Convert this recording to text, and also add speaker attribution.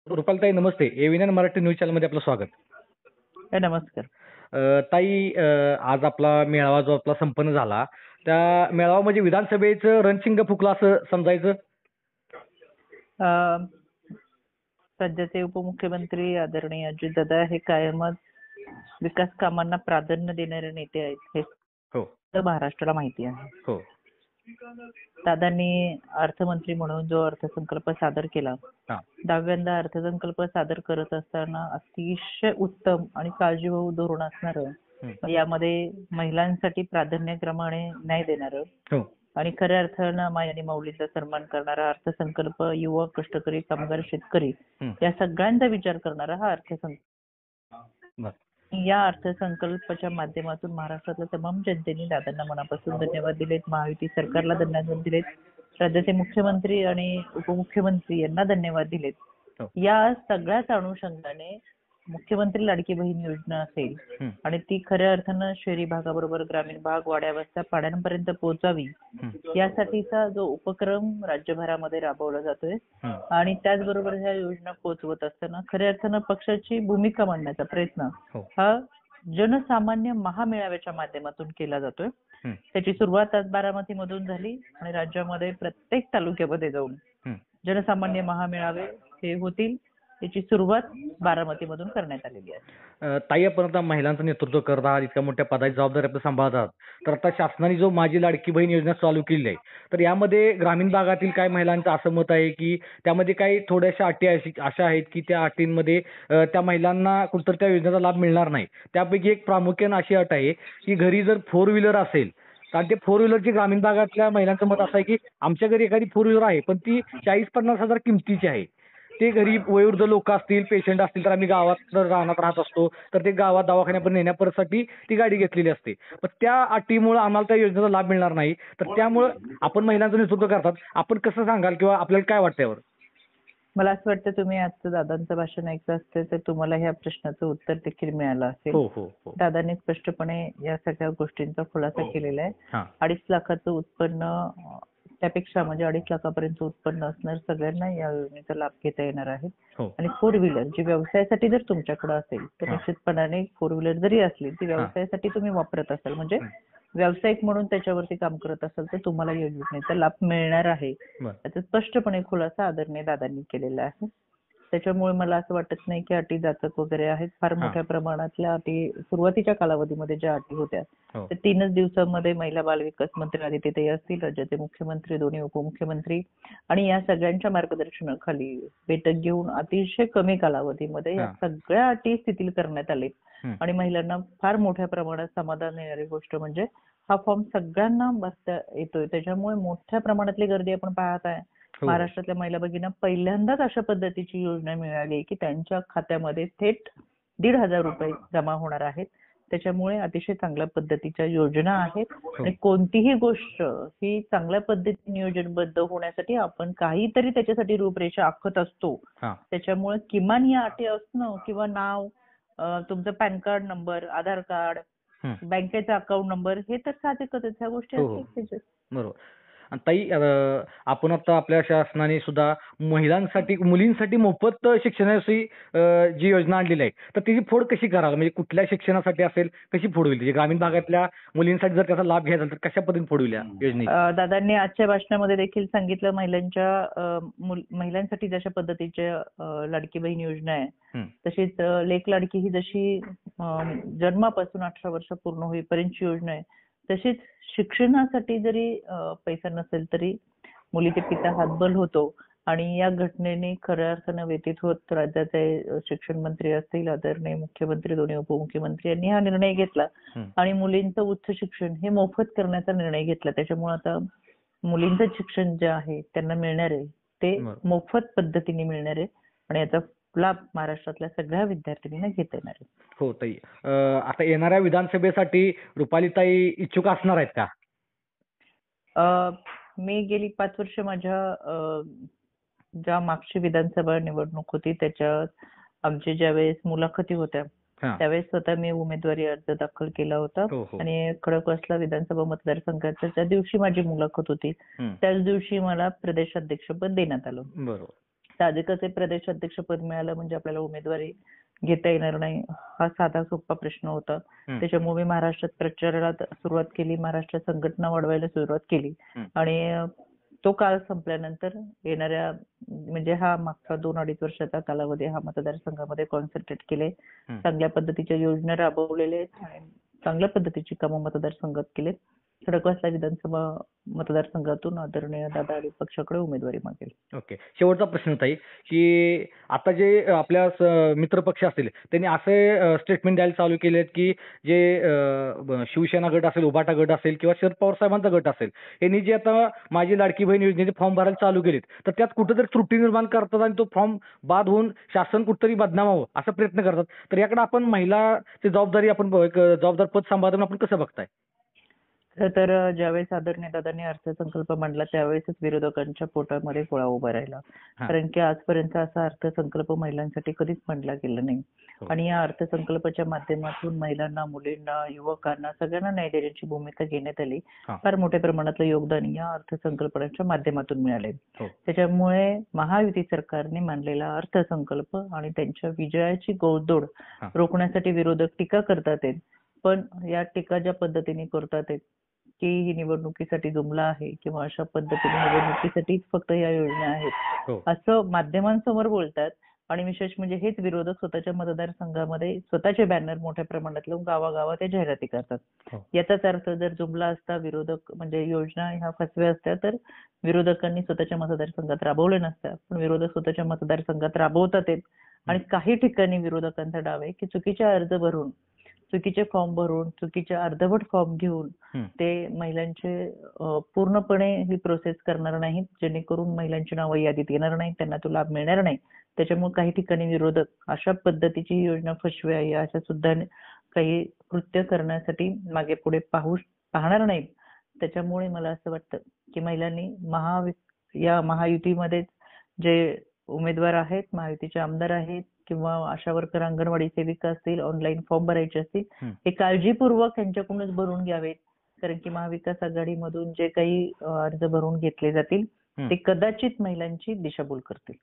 Speaker 1: रुपालताई नमस्ते. एव्हीएन Marathi news चॅनलमध्ये आपलं स्वागत.
Speaker 2: नमस्कार.
Speaker 1: ताई, आज आपला मेळावा जो आपला संपन्न झाला, त्या मेळावा म्हणजे विधानसभेचं रणशिंग फुकलं असं समजायचं?
Speaker 2: अ, सध्याचे उपमुख्यमंत्री आदरणीय अजितदादा हे कायमच विकास कामांना प्राधान्य देणारे नेते आहेत, हे
Speaker 1: हो,
Speaker 2: सर्व महाराष्ट्राला माहिती आहे.
Speaker 1: हो.
Speaker 2: दादांनी अर्थमंत्री म्हणून जो अर्थसंकल्प सादर केला,
Speaker 1: हां,
Speaker 2: 10व्यांदा अर्थसंकल्प सादर करत असताना अतिशय उत्तम आणि काळजीवाहू धोरण असणारं,
Speaker 1: हं,
Speaker 2: यामध्ये महिलांसाठी प्राधान्यक्रमाने न्याय देणारं
Speaker 1: हो,
Speaker 2: आणि खऱ्या अर्थानं माय आणि माऊलींचा सन्मान करणारा अर्थसंकल्प, युवक, कष्टकरी, कामगार, शेतकरी
Speaker 1: हं.
Speaker 2: या सगळ्यांचा विचार करणारा हा अर्थसंकल्प.
Speaker 1: बरं.
Speaker 2: या अर्थसंकल्पाच्या माध्यमातून महाराष्ट्रातल्या तमाम जनतेने दादांना मनापासून धन्यवाद दिलेत, महायुती सरकारला धन्यवाद दिलेत, राज्याचे मुख्यमंत्री आणि उपमुख्यमंत्री यांना धन्यवाद दिलेत.
Speaker 1: हो,
Speaker 2: या सगळ्याच अनुषंगाने मुख्यमंत्री लाडकी बहीण योजना असेल
Speaker 1: हं,
Speaker 2: आणि ती खऱ्या अर्थानं शहरी भागाबरोबर ग्रामीण भाग, वाड्या वस्त्या पाड्यांपर्यंत पोहोचावी,
Speaker 1: हं,
Speaker 2: यासाठीचा जो उपक्रम राज्यभरामध्ये राबवला जातोय
Speaker 1: हं.
Speaker 2: आणि त्याचबरोबर ह्या योजना पोहोचवत असताना खऱ्या अर्थानं पक्षाची भूमिका मांडण्याचा प्रयत्न
Speaker 1: हो,
Speaker 2: हा जनसामान्य महामेळाव्याच्या माध्यमातून केला जातोय.
Speaker 1: हं,
Speaker 2: त्याची सुरुवात आज बारामतीमधून झाली आणि राज्यामध्ये प्रत्येक तालुक्यामध्ये जाऊन
Speaker 1: हं.
Speaker 2: जनसामान्य महामेळावे हे होतील. याची सुरुवात बारामतीमधून करण्यात आलेली आहे.
Speaker 1: ताई, आपण आता महिलांचं नेतृत्व करत आहात, इतक्या मोठ्या पदाची जबाबदारी आपण सांभाळत आहात. तर आता शासनाने जो माझी लाडकी बहीण योजना चालू केलेली आहे, तर यामध्ये ग्रामीण भागातील काही महिलांचं असं मत आहे, की त्यामध्ये काही थोड्याशा अटी अशा आहेत, की त्या अटींमध्ये त्या महिलांना कुठंतरी त्या योजनेचा लाभ मिळणार नाही. त्यापैकी एक प्रामुख्याने अशी अट आहे, की घरी जर फोर व्हीलर असेल, कारण ते फोर व्हीलरची ग्रामीण भागातल्या महिलांचं मत असं आहे, की आमच्या घरी एखादी फोर व्हीलर आहे, पण ती 40-50 हजार किमतीची आहे. ते गरीब वयोवृद्ध लोक असतील, पेशंट असतील, तर आम्ही गावात रानात राहत असतो, तर ते गावात दवाखान्यापर्यंत नेण्यासाठी ती गाडी घेतलेली असते. पण त्या अटीमुळे आम्हाला त्या योजनेचा लाभ मिळणार नाही. तर त्यामुळं आपण महिलांचं नेतृत्व करतात. आपण कसं सांगाल किंवा आपल्याला काय वाटतं यावर?
Speaker 2: मला असं वाटतं तुम्ही आजचं दादांचं भाषण ऐकलं असतं तर तुम्हाला ह्या प्रश्नाचं उत्तर देखील मिळालं असेल.
Speaker 1: हो, हो, हो.
Speaker 2: दादांनी स्पष्टपणे या सगळ्या गोष्टींचा खुलासा केलेला आहे.
Speaker 1: हां,
Speaker 2: 2.5 लाखाचं उत्पन्न, त्यापेक्षा म्हणजे 2.5 लाखापर्यंत उत्पन्न असणार सगळ्यांना या योजनेचा लाभ घेता येणार आहे.
Speaker 1: हो,
Speaker 2: आणि फोर व्हीलर जी व्यवसायासाठी जर तुमच्याकडे असेल तर
Speaker 1: हां,
Speaker 2: निश्चितपणाने फोर व्हीलर जरी असली ती
Speaker 1: हां,
Speaker 2: व्यवसायासाठी तुम्ही वापरत असाल, म्हणजे
Speaker 1: हं,
Speaker 2: व्यावसायिक म्हणून त्याच्यावरती काम करत असाल तर तुम्हाला या योजनेचा लाभ मिळणार आहे.
Speaker 1: बरं.
Speaker 2: याचा स्पष्टपणे खुलासा आदरणीय दादांनी केलेला आहे. त्याच्यामुळे मला असं वाटत नाही की अटी जाचक वगैरे आहेत. फार
Speaker 1: हां,
Speaker 2: मोठ्या प्रमाणातल्या अटी सुरुवातीच्या कालावधीमध्ये ज्या अटी होत्या
Speaker 1: हो,
Speaker 2: त्या 3च दिवसांमध्ये महिला बालविकास मंत्री आदित्यताई असतील, राज्याचे मुख्यमंत्री, दोन्ही उपमुख्यमंत्री आणि या सगळ्यांच्या मार्गदर्शनाखाली बैठक घेऊन अतिशय कमी कालावधीमध्ये या
Speaker 1: हां,
Speaker 2: सगळ्या अटी शिथिल करण्यात आल्या
Speaker 1: हं,
Speaker 2: आणि महिलांना फार मोठ्या प्रमाणात समाधान देणारी गोष्ट म्हणजे हा फॉर्म सगळ्यांना भरता येतोय. त्याच्यामुळे मोठ्या प्रमाणातली गर्दी आपण पाहत आहे.
Speaker 1: हो, हो,
Speaker 2: महाराष्ट्रातल्या महिला भगिनींना पहिल्यांदाच अशा पद्धतीची योजना मिळाली की त्यांच्या खात्यामध्ये थेट 1,500 रुपये जमा होणार आहेत. त्याच्यामुळे अतिशय चांगल्या पद्धतीच्या योजना आहेत
Speaker 1: हो,
Speaker 2: आणि कोणतीही गोष्ट ही चांगल्या पद्धतीने नियोजनबद्ध होण्यासाठी आपण काहीतरी त्याच्यासाठी रूपरेषा आखत असतो.
Speaker 1: हां,
Speaker 2: त्याच्यामुळे किमान या अटी असणं किंवा नाव, तुमचं पॅन कार्ड नंबर, आधार कार्ड,
Speaker 1: हं,
Speaker 2: बँकेचा अकाउंट नंबर हे तर साहजिकच आहेत. ह्या गोष्टी
Speaker 1: हो, हो.
Speaker 2: असल्याच पाहिजेत.
Speaker 1: बरोबर. आणि ताई, आपण आता आपल्या शासनाने सुद्धा महिलांसाठी, मुलींसाठी मोफत शिक्षणाची जी योजना आणलेली आहे, तर त्याची फोड कशी कराल? म्हणजे कुठल्या शिक्षणासाठी असेल, कशी फोड होईल? म्हणजे ग्रामीण भागातल्या मुलींसाठी जर त्याचा लाभ घ्यायचा असेल, तर कशा पद्धतीने फोड होईल या योजनेची?
Speaker 2: दादांनी आजच्या भाषणामध्ये देखील सांगितलं महिलांसाठी जशा पद्धतीच्या लाडकी बहीण योजना आहे,
Speaker 1: हं,
Speaker 2: तशीच लेक लाडकी ही जशी जन्मापासून 18 वर्ष पूर्ण होईपर्यंतची योजना आहे, तशीच शिक्षणासाठी जरी पैसा नसेल तरी मुलीचे पिता हातबल होतो आणि या घटनेने खऱ्या अर्थानं व्यथित होत राज्याचे शिक्षण मंत्री असतील, आदरणीय मुख्यमंत्री, दोन्ही उपमुख्यमंत्री यांनी हा निर्णय घेतला
Speaker 1: हं.
Speaker 2: आणि मुलींचं उच्च शिक्षण हे मोफत करण्याचा निर्णय घेतला. त्याच्यामुळे आता मुलींचं शिक्षण जे आहे त्यांना मिळणार आहे ते
Speaker 1: बरं.
Speaker 2: मोफत पद्धतीने मिळणार आहे आणि याचा लाभ महाराष्ट्रातल्या सगळ्या विद्यार्थिनींना घेता येणार आहे.
Speaker 1: हो ताई. आता येणाऱ्या विधानसभेसाठी रुपालीताई इच्छुक असणार आहेत का?
Speaker 2: मी गेली 5 वर्ष माझ्या ज्या मागची विधानसभा निवडणूक होती त्याच्यात आमच्या ज्यावेळेस मुलाखती होत्या
Speaker 1: हां.
Speaker 2: त्यावेळेस स्वतः मी उमेदवारी अर्ज दाखल केला होता
Speaker 1: हो, हो.
Speaker 2: आणि खडकवासला विधानसभा मतदारसंघाच्या ज्या दिवशी माझी मुलाखत होती
Speaker 1: हं.
Speaker 2: त्याच दिवशी मला प्रदेशाध्यक्षपद देण्यात आलं.
Speaker 1: बरोबर.
Speaker 2: साहजिकच आहे प्रदेशाध्यक्षपद मिळालं म्हणजे आपल्याला उमेदवारी घेता येणार नाही हा साधा सोपा प्रश्न होता. त्याच्यामुळे मी महाराष्ट्रात प्रचाराला सुरुवात केली, महाराष्ट्रात संघटना वाढवायला सुरुवात केली आणि तो काळ संपल्यानंतर येणाऱ्या म्हणजे हा मागचा 2-2.5 वर्षाचा कालावधी हा मतदारसंघामध्ये कॉन्सन्ट्रेट केले, चांगल्या पद्धतीच्या योजना राबवलेल्या आहेत आणि चांगल्या पद्धतीची कामं मतदारसंघात केलेत. खडकवासला विधानसभा मतदारसंघातून आदरणीय दादा अली पक्षाकडे उमेदवारी मागेल.
Speaker 1: ओके. शेवटचा प्रश्न ताई, की आता जे आपल्या मित्रपक्ष असतील त्यांनी असे स्टेटमेंट द्यायला चालू केलेत, की जे शिवसेना गट असेल, उभाटा गट असेल किंवा शरद पवार साहेबांचा गट असेल, यांनी जे आता माझी लाडकी बहीण योजनेचे फॉर्म भरायला चालू केलेत, तर त्यात कुठेतरी त्रुटी निर्माण करतात आणि तो फॉर्म बाद होऊन शासन कुठेतरी बदनामावं असा प्रयत्न करतात. तर याकडे आपण महिलाची जबाबदारी आपण एक जबाबदार पद सांभाळताना आपण कसं बघताय?
Speaker 2: खरं तर ज्यावेळेस आदरणीय दादांनी अर्थसंकल्प मांडला त्यावेळेसच विरोधकांच्या पोटामध्ये गोळा उभा राहिला. कारण की आजपर्यंत असा अर्थसंकल्प महिलांसाठी कधीच मांडला गेला नाही. आणि या अर्थसंकल्पाच्या माध्यमातून महिलांना, मुलींना, युवकांना सगळ्यांना न्याय देण्याची भूमिका घेण्यात आली. फार मोठ्या प्रमाणातलं योगदान या अर्थसंकल्पाच्या माध्यमातून मिळाले. त्याच्यामुळे महायुती सरकारने मांडलेला अर्थसंकल्प आणि त्यांच्या विजयाची गोडदोड रोखण्यासाठी विरोधक टीका करतात. पण या टीका ज्या पद्धतीने करतात की ही निवडणुकीसाठी जुमला आहे किंवा अशा पद्धतीने निवडणुकीसाठीच फक्त या योजना आहेत असं माध्यमांसमोर बोलतात. आणि विशेष म्हणजे हेच विरोधक स्वतःच्या मतदारसंघामध्ये स्वतःचे बॅनर मोठ्या प्रमाणात लावून गावागावात त्या जाहिराती करतात. याचाच अर्थ जर जुमला असता, विरोधक म्हणजे योजना ह्या फसव्या असत्या तर विरोधकांनी स्वतःच्या मतदारसंघात राबवल्या नसत्या. पण विरोधक स्वतःच्या मतदारसंघात राबवतात आणि काही ठिकाणी विरोधकांचा डाव आहे की चुकीचे अर्ज भरून, चुकीचे फॉर्म भरून, चुकीचे अर्धवट फॉर्म घेऊन ते महिलांचे पूर्णपणे ही प्रोसेस करणार नाहीत, जेणेकरून महिलांची नावं यादीत येणार नाही, त्यांना तो लाभ मिळणार नाही. त्याच्यामुळे काही ठिकाणी विरोधक अशा पद्धतीची ही योजना फसवी आहे अशा सुद्धा काही कृत्य करण्यासाठी मागे पुढे पाहणार नाहीत. त्याच्यामुळे मला असं वाटतं की महिलांनी या महायुतीमध्ये जे उमेदवार आहेत, महायुतीचे आमदार आहेत किंवा आशा वर्कर, अंगणवाडी सेविका असतील, ऑनलाईन फॉर्म भरायचे असतील, हे काळजीपूर्वक यांच्याकडूनच भरून घ्यावेत. कारण की महाविकास आघाडीमधून जे काही अर्ज भरून घेतले जातील ते कदाचित महिलांची दिशाभूल करतील.